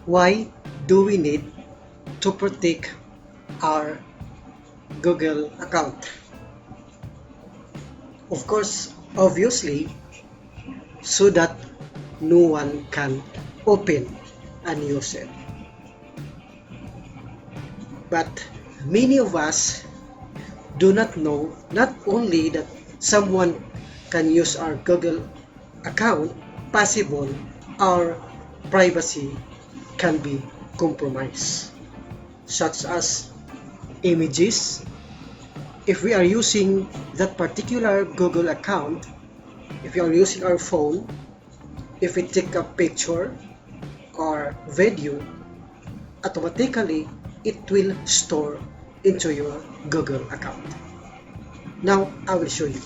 Why do we need to protect our Google account? Of course, obviously, so that no one can open and use it. But many of us do not know not only that someone can use our Google account, possible our privacy can be compromised, such as images. If we are using that particular Google account, if we are using our phone, if we take a picture or video, automatically it will store into your Google account. Now I will show you.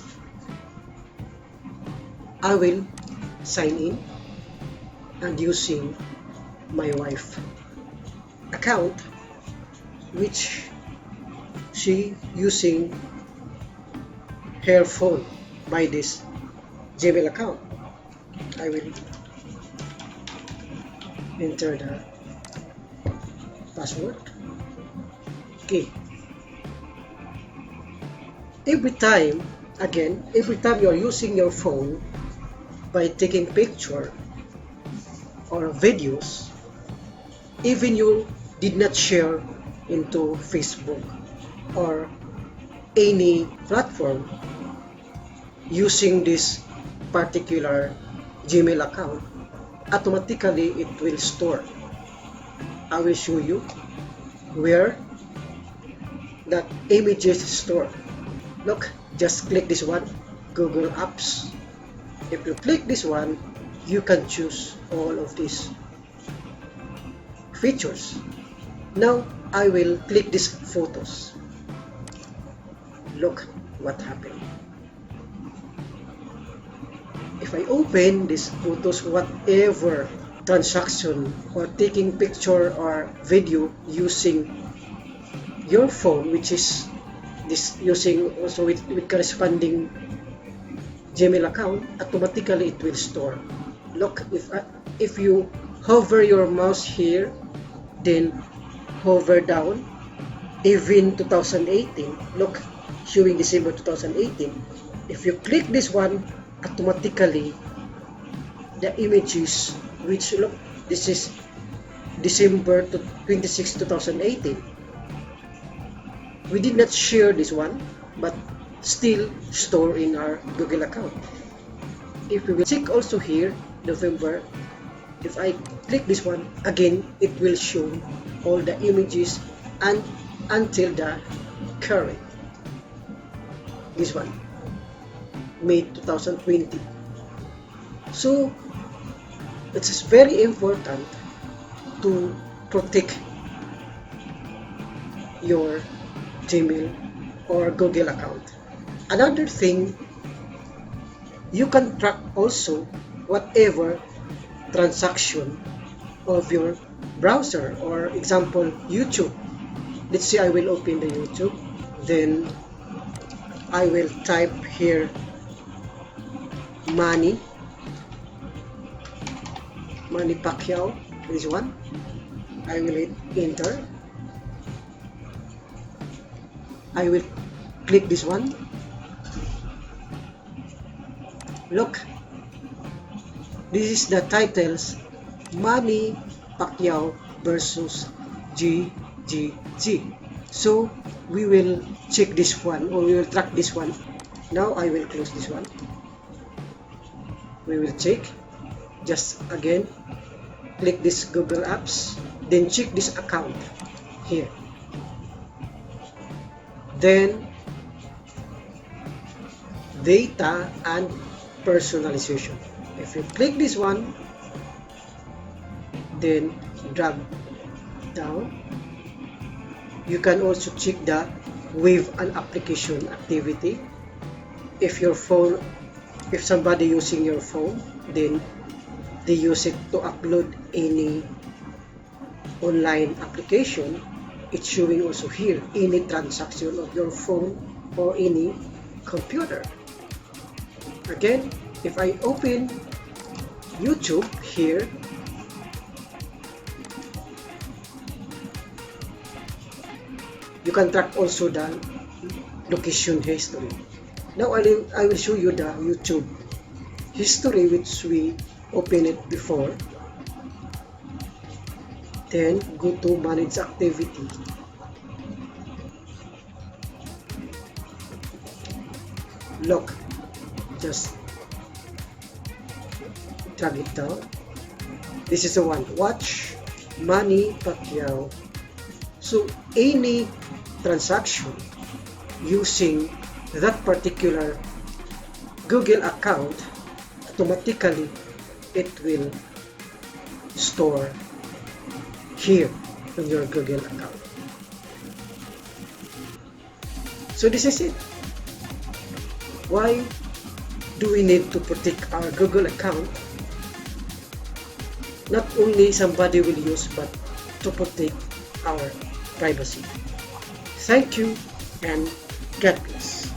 I will sign in and using my wife account, which she using her phone by this Gmail account. I will enter the password. Okay. Every time you are using your phone by taking picture or videos, even you did not share into Facebook or any platform using this particular Gmail account, automatically it will store. I will show you where that images store. Look, just click this one, Google Apps. If you click this one, you can choose all of these features. Now I will click these photos. Look what happened. If I open these photos, whatever transaction or taking picture or video using your phone, which is this using also with corresponding Gmail account, automatically it will store. Look, if you hover your mouse here, then hover down, even 2018, look, showing December 2018. If you click this one, automatically the images, which look, this is December 26, 2018. We did not share this one, but still store in our Google account. If we will check also here, November, if I click this one, again, it will show all the images and until the current. This one, May 2020. So, it's very important to protect your Gmail or Google account. Another thing, you can track also whatever transaction of your browser, or example YouTube. Let's say I will open the YouTube, then I will type here Manny Pacquiao, this one. I will hit enter. I will click this one. Look, this is the titles, Manny Pacquiao versus GGG. So we will check this one, or we will track this one. Now I will close this one. We will check. Just again, click this Google Apps, then check this account here. Then data and personalization. If you click this one, then drag down. You can also check the wave and application activity. If your phone, if somebody using your phone, then they use it to upload any online application, it's showing also here any transaction of your phone or any computer. Again, if I open YouTube here, You can track also the location history. Now I will show you the YouTube history which we opened it before. Then go to manage activity. Look, just drag it down. This is the one. Watch Manny Pacquiao. So any transaction using that particular Google account, automatically it will store here on your Google account. So this is it. Why do we need to protect our Google account? Not only somebody will use, but to protect our privacy. Thank you and God bless.